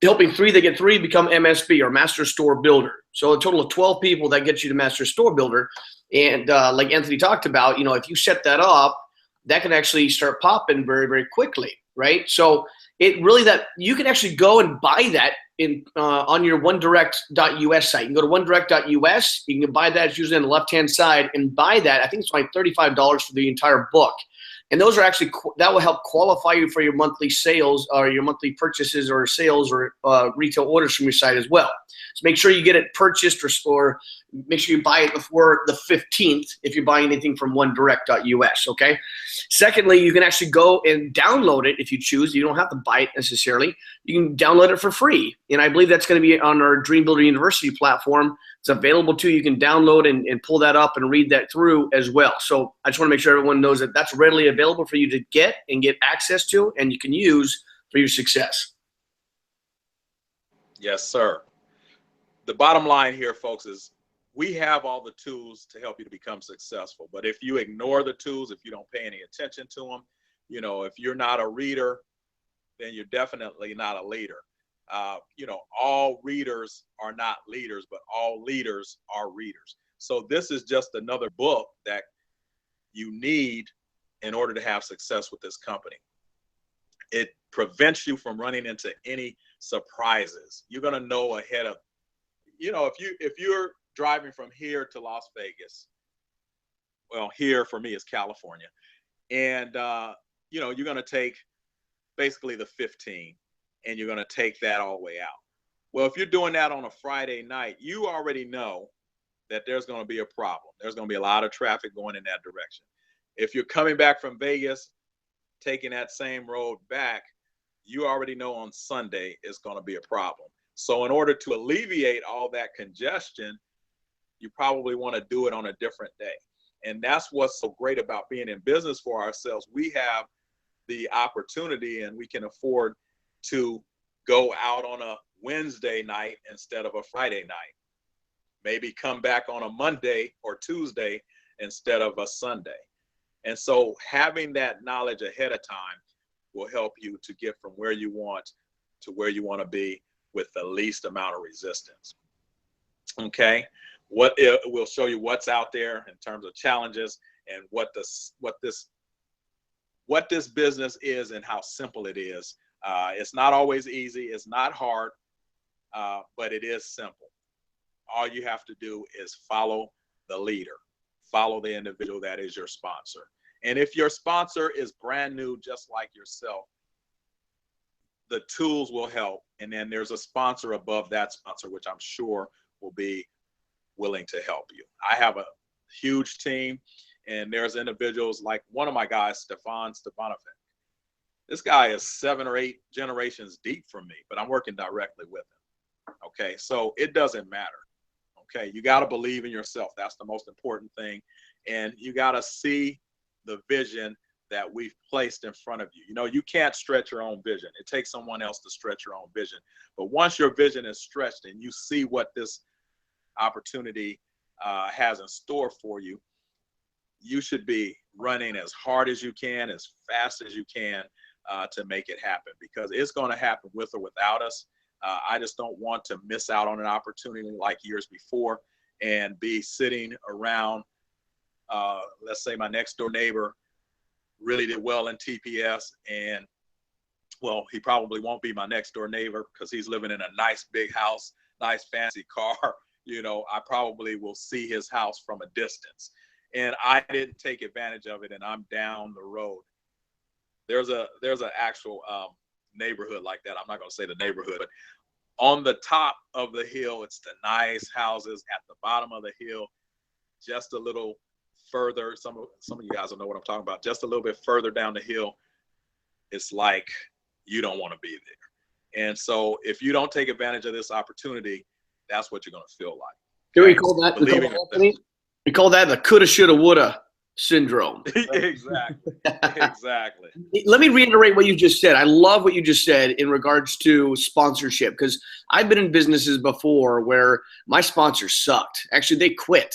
helping 3 that get 3 become MSB, or Master Store Builder. So a total of 12 people that gets you to Master Store Builder. And like Anthony talked about, you know, if you set that up, that can actually start popping very, very quickly, right? So it really, that you can actually go and buy that in on your OneDirect.us site. You can go to OneDirect.us. You can buy that. It's usually on the left-hand side, and buy that. I think it's like $35 for the entire book. And those are actually, that will help qualify you for your monthly sales or your monthly purchases or sales or retail orders from your site as well. So make sure you get it purchased or make sure you buy it before the 15th if you're buying anything from onedirect.us, okay? Secondly, you can actually go and download it if you choose. You don't have to buy it necessarily. You can download it for free. And I believe that's going to be on our Dream Builder University platform. It's available to you. You can download and pull that up and read that through as well. So I just want to make sure everyone knows that that's readily available for you to get and get access to, and you can use for your success. Yes, sir. The bottom line here, folks, is we have all the tools to help you to become successful. But if you ignore the tools, if you don't pay any attention to them, you know, if you're not a reader, then you're definitely not a leader. You know, all readers are not leaders, but all leaders are readers. So this is just another book that you need in order to have success with this company. It prevents you from running into any surprises. You're going to know ahead of, you know, if you're driving from here to Las Vegas, well, here for me is California, and you know, you're going to take basically the 15 and you're going to take that all the way out. Well, if you're doing that on a Friday night, you already know that there's going to be a problem. There's going to be a lot of traffic going in that direction. If you're coming back from Vegas, taking that same road back, you already know on Sunday it's going to be a problem. So in order to alleviate all that congestion, you probably want to do it on a different day. And that's what's so great about being in business for ourselves. We have the opportunity and we can afford to go out on a Wednesday night instead of a Friday night. Maybe come back on a Monday or Tuesday instead of a Sunday. And so having that knowledge ahead of time will help you to get from where you want to where you want to be with the least amount of resistance. Okay, we'll show you what's out there in terms of challenges and what this business is and how simple it is. It's not always easy, it's not hard, but it is simple. All you have to do is follow the leader, follow the individual that is your sponsor. And if your sponsor is brand new, just like yourself, the tools will help. And then there's a sponsor above that sponsor, which I'm sure will be willing to help you. I have a huge team, and there's individuals like one of my guys, Stefan Stefanovic. This guy is 7 or 8 generations deep from me, but I'm working directly with him. Okay, so it doesn't matter. Okay, you got to believe in yourself. That's the most important thing. And you got to see the vision that we've placed in front of you. You know, you can't stretch your own vision. It takes someone else to stretch your own vision. But once your vision is stretched and you see what this opportunity has in store for you, you should be running as hard as you can, as fast as you can to make it happen, because it's going to happen with or without us. I just don't want to miss out on an opportunity like years before and be sitting around. Let's say my next door neighbor really did well in TPS, and well, he probably won't be my next door neighbor because he's living in a nice big house, nice fancy car. You know, I probably will see his house from a distance, and I didn't take advantage of it, and I'm down the road. There's an actual neighborhood like that. I'm not going to say the neighborhood, but on the top of the hill, it's the nice houses. At the bottom of the hill, just a little further, some of you guys will know what I'm talking about, just a little bit further down the hill, it's like you don't want to be there. And so if you don't take advantage of this opportunity, that's what you're going to feel like. Can we call that, we call that the coulda, shoulda, woulda syndrome. Exactly. Exactly. Let me reiterate what you just said. I love what you just said in regards to sponsorship, because I've been in businesses before where my sponsors sucked. Actually, they quit.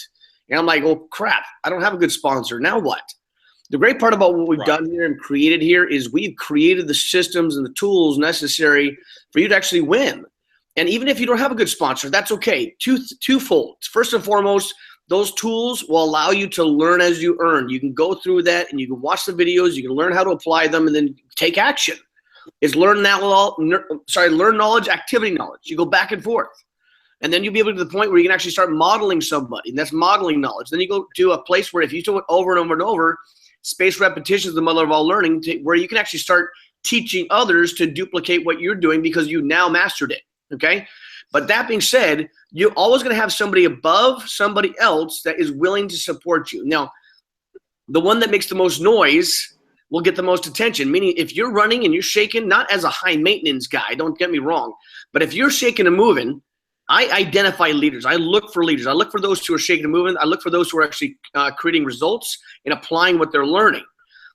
And I'm like, oh, crap, I don't have a good sponsor. Now what? The great part about what we've done here and created here is we've created the systems and the tools necessary for you to actually win. And even if you don't have a good sponsor, that's okay. Twofold. First and foremost, those tools will allow you to learn as you earn. You can go through that and you can watch the videos. You can learn how to apply them and then take action. It's learn knowledge, activity knowledge. You go back and forth. And then you'll be able to the point where you can actually start modeling somebody. And that's modeling knowledge. Then you go to a place where if you do it over and over and over, Spaced repetition is the mother of all learning, where you can actually start teaching others to duplicate what you're doing because you now mastered it. Okay. But that being said, you're always going to have somebody above somebody else that is willing to support you. Now, the one that makes the most noise will get the most attention. Meaning if you're running and you're shaking, not as a high maintenance guy, don't get me wrong, but if you're shaking and moving, I identify leaders. I look for leaders. I look for those who are shaking and moving. I look for those who are actually creating results and applying what they're learning.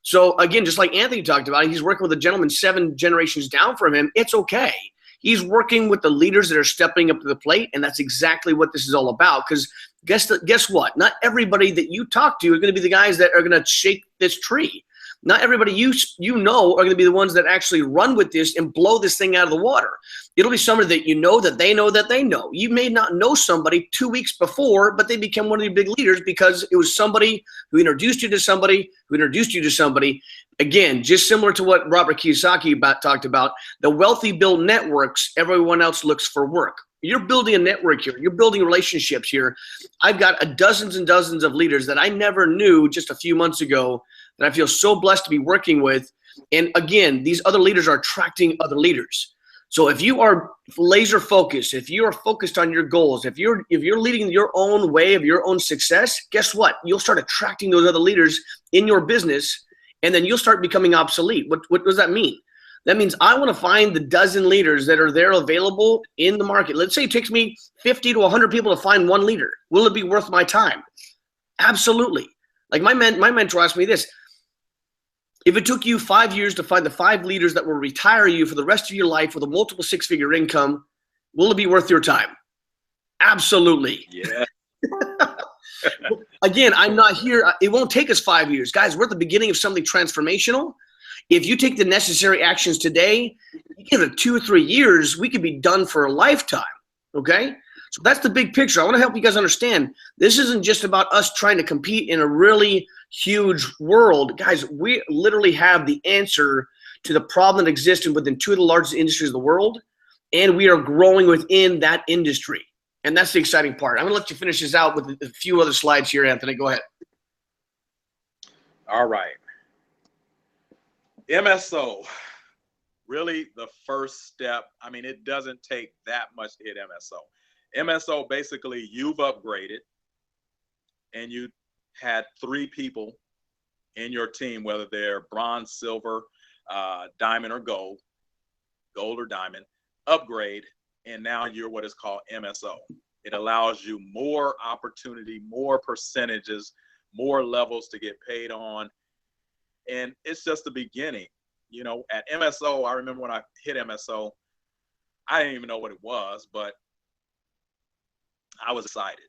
So again, just like Anthony talked about, he's working with a gentleman 7 generations down from him. It's okay. He's working with the leaders that are stepping up to the plate, and that's exactly what this is all about. Because guess what? Not everybody that you talk to are going to be the guys that are going to shake this tree. Not everybody you know are going to be the ones that actually run with this and blow this thing out of the water. It'll be somebody that you know that they know that they know. You may not know somebody 2 weeks before, but they become one of the big leaders because it was somebody who introduced you to somebody who introduced you to somebody. Again, just similar to what Robert Kiyosaki talked about, the wealthy build networks, everyone else looks for work. You're building a network here. You're building relationships here. I've got dozens and dozens of leaders that I never knew just a few months ago that I feel so blessed to be working with. And again, these other leaders are attracting other leaders. So if you are laser focused, if you are focused on your goals, if you're leading your own way of your own success, guess what? You'll start attracting those other leaders in your business, and then you'll start becoming obsolete. What does that mean? That means I want to find the dozen leaders that are there available in the market. Let's say it takes me 50 to 100 people to find one leader. Will it be worth my time? Absolutely. Like my mentor asked me this. If it took you 5 years to find the 5 leaders that will retire you for the rest of your life with a multiple 6-figure income, will it be worth your time? Absolutely. Yeah. Again, I'm not here. It won't take us 5 years. Guys, we're at the beginning of something transformational. If you take the necessary actions today, you give it 2 or 3 years, we could be done for a lifetime. Okay? So that's the big picture. I want to help you guys understand this isn't just about us trying to compete in a really huge world. Guys, we literally have the answer to the problem that exists within 2 of the largest industries of the world, and we are growing within that industry. And that's the exciting part. I'm going to let you finish this out with a few other slides here, Anthony. Go ahead. All right. MSO, really the first step. I mean, it doesn't take that much to hit MSO. MSO, basically, you've upgraded and you had 3 people in your team, whether they're bronze, silver, diamond, or gold or diamond, upgrade, and now you're what is called MSO. It allows you more opportunity, more percentages, more levels to get paid on. And it's just the beginning. You know, at MSO, I remember when I hit MSO, I didn't even know what it was, but I was excited.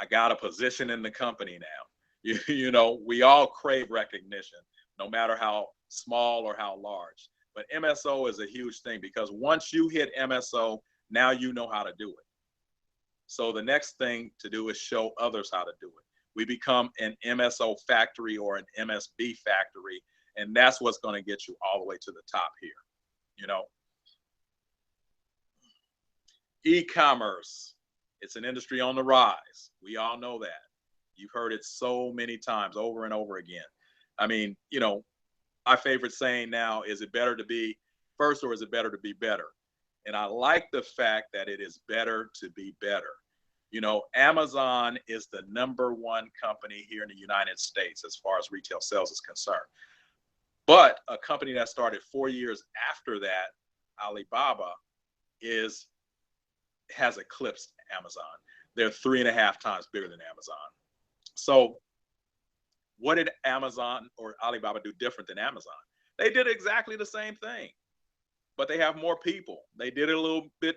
I got a position in the company now. You know, we all crave recognition, no matter how small or how large. But MSO is a huge thing because once you hit MSO, now you know how to do it. So the next thing to do is show others how to do it. We become an MSO factory or an MSB factory, and that's what's going to get you all the way to the top here. You know, e-commerce, it's an industry on the rise. We all know that. You've heard it so many times over and over again. I mean, you know, my favorite saying now, is it better to be first or is it better to be better? And I like the fact that it is better to be better. You know, Amazon is the #1 company here in the United States as far as retail sales is concerned. But a company that started 4 years after that, Alibaba, has eclipsed Amazon. They're 3.5 times bigger than Amazon. So what did Amazon or Alibaba do different than Amazon? They did exactly the same thing, but they have more people. They did it a little bit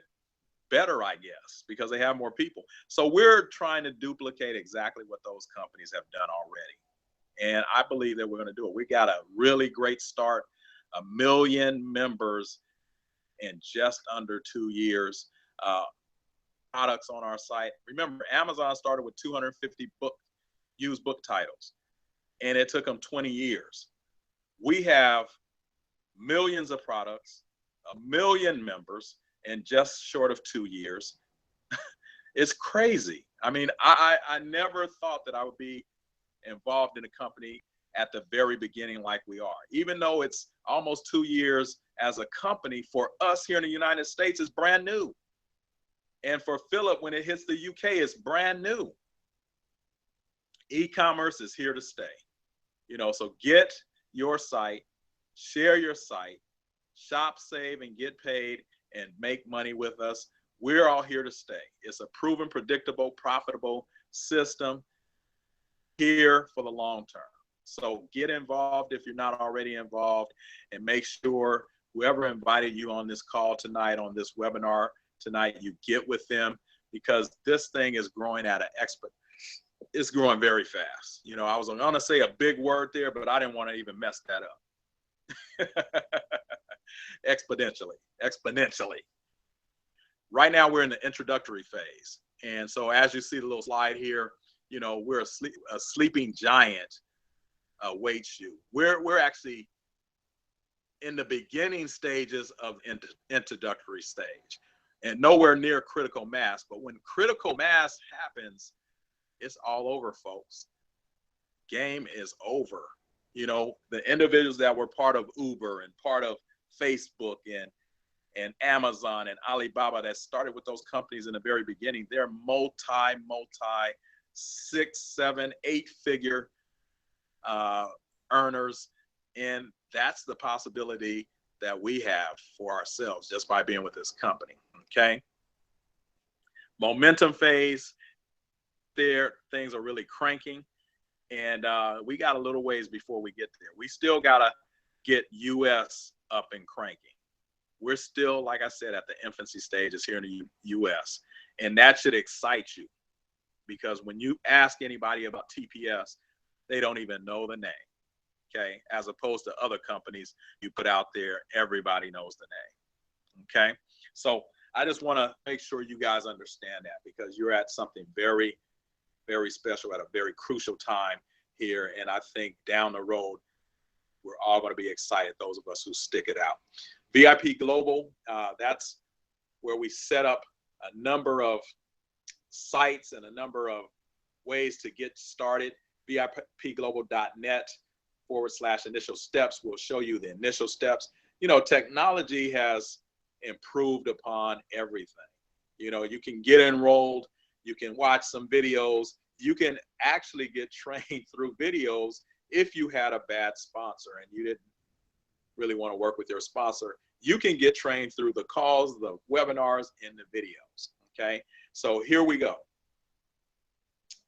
better, I guess, because they have more people. So we're trying to duplicate exactly what those companies have done already. And I believe that we're going to do it. We got a really great start, 1 million members in just under 2 years, products on our site. Remember, Amazon started with 250 used book titles, and it took them 20 years. We have millions of products, 1 million members in just short of 2 years. It's crazy. I mean, I never thought that I would be involved in a company at the very beginning like we are. Even though it's almost 2 years as a company, for us here in the United States, it's brand new. And for Philip, when it hits the UK, it's brand new. E-commerce is here to stay. You know, so get your site, share your site, shop, save, and get paid, and make money with us. We're all here to stay. It's a proven, predictable, profitable system here for the long term. So get involved if you're not already involved, and make sure whoever invited you on this call tonight, on this webinar tonight, you get with them, because this thing is growing at an it's growing very fast. You know, I was going to say a big word there, but I didn't want to even mess that up. Exponentially. Right now, we're in the introductory phase. And so as you see the little slide here, you know, we're a sleeping giant awaits you. We're actually in the beginning stages of introductory stage, and nowhere near critical mass. But when critical mass happens, it's all over, folks. Game is over. You know, the individuals that were part of Uber and part of Facebook and Amazon and Alibaba that started with those companies in the very beginning, they're multi 6, 7, 8 figure earners. And that's the possibility that we have for ourselves just by being with this company. Okay. Momentum phase there, things are really cranking, and we got a little ways before we get there. We still got to get US up and cranking. We're still, like I said, at the infancy stages here in the US, and that should excite you, because when you ask anybody about TPS, they don't even know the name. Okay, as opposed to other companies you put out there, everybody knows the name. Okay, so I just want to make sure you guys understand that, because you're at something very, very special at a very crucial time here. And I think down the road, we're all going to be excited, those of us who stick it out. VIP Global, that's where we set up a number of sites and a number of ways to get started. VIPglobal.net/initial steps will show you the initial steps. You know, technology has improved upon everything. You know, you can get enrolled, you can watch some videos, you can actually get trained through videos if you had a bad sponsor and you didn't really want to work with your sponsor. You can get trained through the calls, the webinars, and the videos. Okay, so here we go.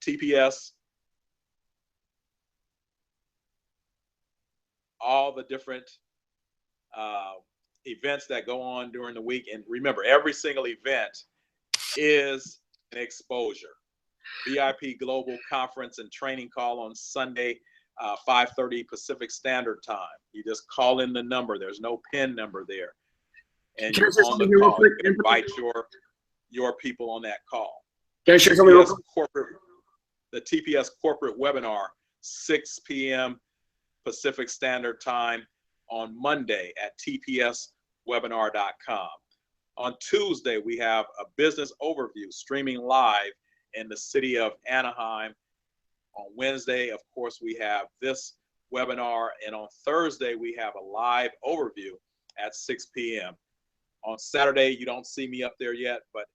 TPS, all the different events that go on during the week. And remember, every single event is an exposure. VIP Global Conference and Training Call on Sunday, 5:30 Pacific Standard Time. You just call in the number. There's no PIN number there. And you're on the call. You can invite your people on that call. Can I share something real quick? The TPS corporate webinar, 6 p.m. Pacific Standard Time on Monday at tpswebinar.com. On Tuesday, we have a business overview streaming live in the city of Anaheim. On Wednesday, of course, we have this webinar. And on Thursday, we have a live overview at 6 p.m. On Saturday, you don't see me up there yet, but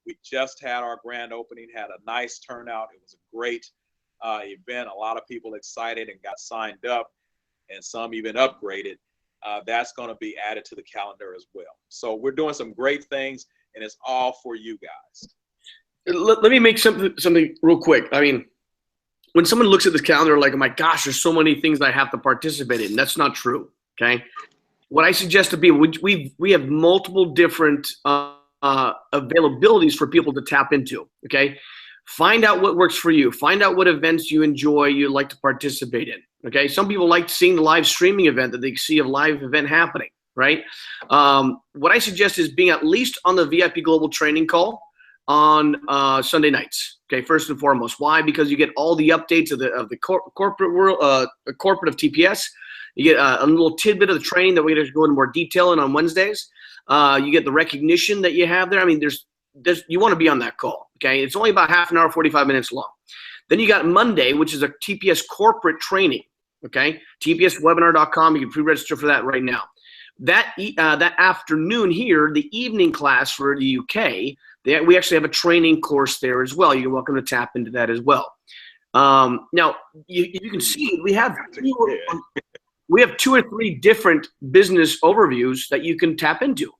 we just had our grand opening, had a nice turnout. It was a great event. A lot of people excited and got signed up, and some even upgraded. That's going to be added to the calendar as well. So we're doing some great things, and it's all for you guys. Let me make something real quick. I mean, when someone looks at this calendar, like, oh my gosh, there's so many things that I have to participate in. That's not true. Okay. What I suggest to people, we have multiple different availabilities for people to tap into. Okay. Find out what works for you. Find out what events you enjoy, you like to participate in. Okay. Some people like seeing the live streaming event, that they see a live event happening, right? What I suggest is being at least on the VIP Global training call on Sunday nights. Okay, first and foremost. Why? Because you get all the updates of the corporate world, corporate of TPS. You get a little tidbit of the training that we're going to go into more detail in on Wednesdays. You get the recognition that you have there. I mean, there's you want to be on that call. Okay, it's only about half an hour, 45 minutes long. Then you got Monday, which is a TPS corporate training. Okay, tpswebinar.com. You can pre-register for that right now. That afternoon here, the evening class for the UK, we actually have a training course there as well. You're welcome to tap into that as well. Now, you can see we have 2 or 3 different business overviews that you can tap into.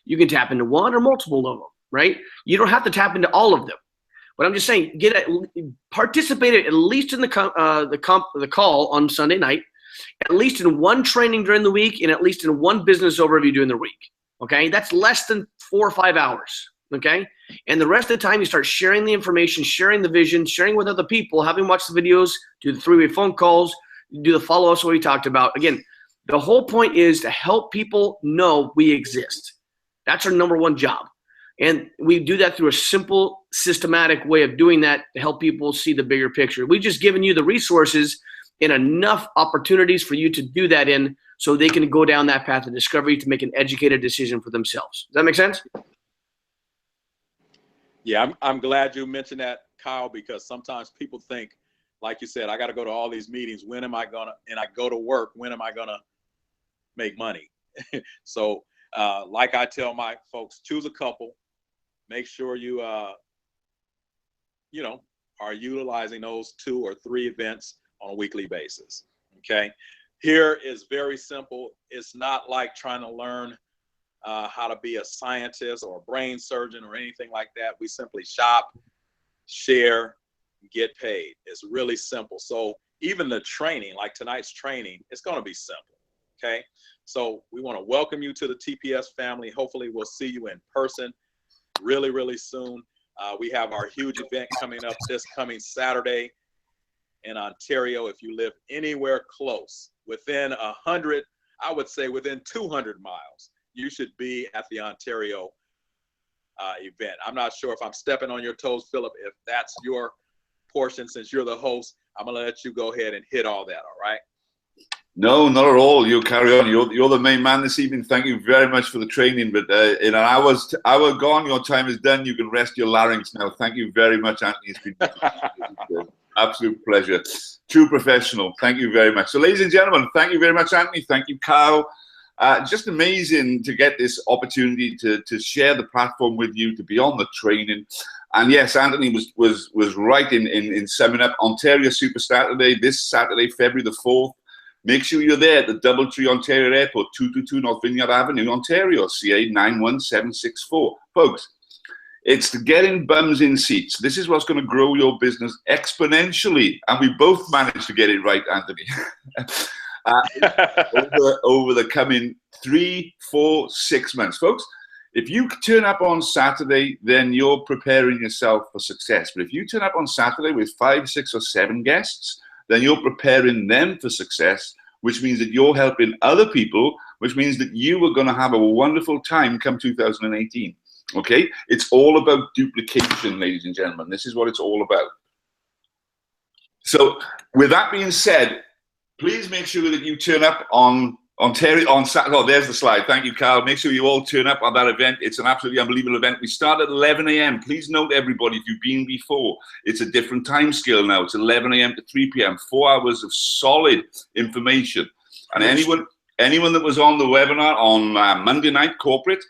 You can tap into one or multiple of them, right? You don't have to tap into all of them. But I'm just saying, participate at least in the call on Sunday night, at least in one training during the week, and at least in one business overview during the week. Okay, that's less than 4 or 5 hours. Okay, and the rest of the time you start sharing the information, sharing the vision, sharing with other people, having watched the videos, do the 3-way phone calls, do the follow-ups what we talked about. Again, the whole point is to help people know we exist. That's our number one job. And we do that through a simple, systematic way of doing that to help people see the bigger picture. We've just given you the resources and enough opportunities for you to do that in so they can go down that path of discovery to make an educated decision for themselves. Does that make sense? Yeah, I'm glad you mentioned that, Kyle, because sometimes people think, like you said, I got to go to all these meetings. When am I going to, and I go to work, when am I going to make money? So like I tell my folks, choose a couple. Make sure you, are utilizing those 2 or 3 events on a weekly basis. Okay. Here is very simple. It's not like trying to learn how to be a scientist or a brain surgeon or anything like that. We simply shop, share, get paid. It's really simple. So even the training, like tonight's training, it's going to be simple. Okay. So we want to welcome you to the TPS family. Hopefully we'll see you in person really, really soon. We have our huge event coming up this coming Saturday in Ontario. If you live anywhere close, within 100, I would say within 200 miles, you should be at the Ontario event. I'm not sure if I'm stepping on your toes, Philip. If that's your portion, since you're the host, I'm going to let you go ahead and hit all that, all right? No, not at all. You carry on. You're the main man this evening. Thank you very much for the training. But in an hour gone, your time is done. You can rest your larynx now. Thank you very much, Anthony. It's been absolute pleasure. True professional. Thank you very much. So, ladies and gentlemen, thank you very much, Anthony. Thank you, Kyle. Just amazing to get this opportunity to share the platform with you, to be on the training. And yes, Anthony was right in summing up Ontario Super Saturday, this Saturday, February the 4th. Make sure you're there at the Doubletree Ontario Airport, 222 North Vineyard Avenue, Ontario, CA 91764. Folks, it's to getting bums in seats. This is what's going to grow your business exponentially. And we both managed to get it right, Anthony. over the coming 3, 4, 6 months. Folks, if you turn up on Saturday, then you're preparing yourself for success. But if you turn up on Saturday with 5, 6, or 7 guests, then you're preparing them for success, which means that you're helping other people, which means that you are going to have a wonderful time come 2018. Okay? It's all about duplication, ladies and gentlemen. This is what it's all about. So with that being said, please make sure that you turn up on Ontario on Saturday. Oh, there's the slide. Thank you, Carl. Make sure you all turn up on that event. It's an absolutely unbelievable event. We start at 11 a.m. Please note, everybody, if you've been before, it's a different time scale now. It's 11 a.m. to 3 p.m. 4 hours of solid information. And anyone that was on the webinar on Monday night, corporate,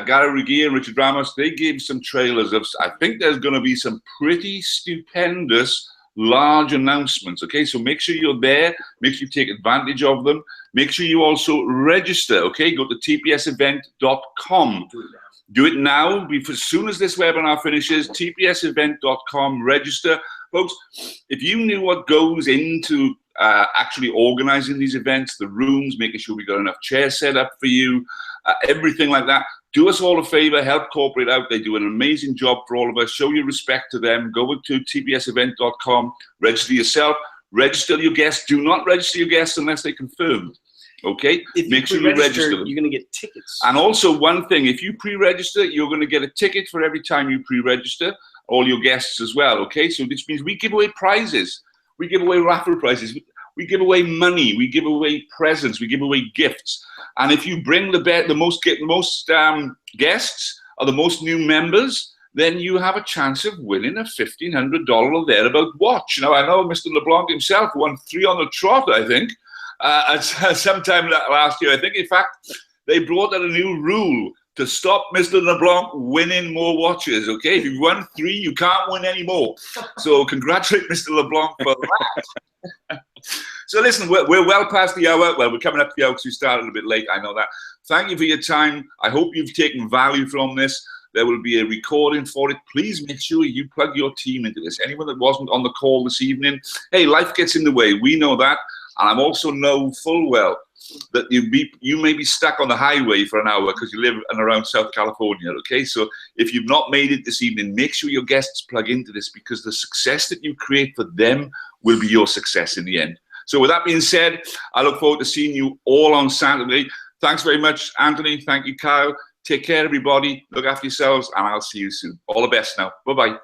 Gary Regia and Richard Ramos, they gave some trailers of, I think there's going to be some pretty stupendous large announcements. Okay, so make sure you're there, make sure you take advantage of them, make sure you also register. Okay, go to tpsevent.com. Do it now. As soon as this webinar finishes, tpsevent.com, register. Folks, if you knew what goes into actually organizing these events, the rooms, making sure we got enough chairs set up for you, everything like that, do us all a favor, help corporate out. They do an amazing job for all of us. Show your respect to them. Go to tpsevent.com, register yourself, register your guests. Do not register your guests unless they confirm. Okay? Make sure you register them. You're going to get tickets. And also one thing, if you pre-register, you're going to get a ticket for every time you pre-register, all your guests as well. Okay? So this means we give away prizes. We give away raffle prizes. We give away money. We give away presents. We give away gifts. And if you bring the most guests or the most new members, then you have a chance of winning a $1,500 or thereabout watch. Now, I know Mr. LeBlanc himself won 3 on the trot, I think, sometime last year. I think, in fact, they brought out a new rule to stop Mr. LeBlanc winning more watches, okay? If you've won 3, you can't win any more. So congratulate Mr. LeBlanc for that. So listen, we're well past the hour. Well, we're coming up to the hour because we started a bit late, I know that. Thank you for your time. I hope you've taken value from this. There will be a recording for it. Please make sure you plug your team into this. Anyone that wasn't on the call this evening, hey, life gets in the way. We know that. And I also know full well that you may be stuck on the highway for an hour because you live in and around South California, okay? So if you've not made it this evening, make sure your guests plug into this, because the success that you create for them will be your success in the end. So with that being said, I look forward to seeing you all on Saturday. Thanks very much, Anthony. Thank you, Kyle. Take care, everybody. Look after yourselves, and I'll see you soon. All the best now. Bye-bye.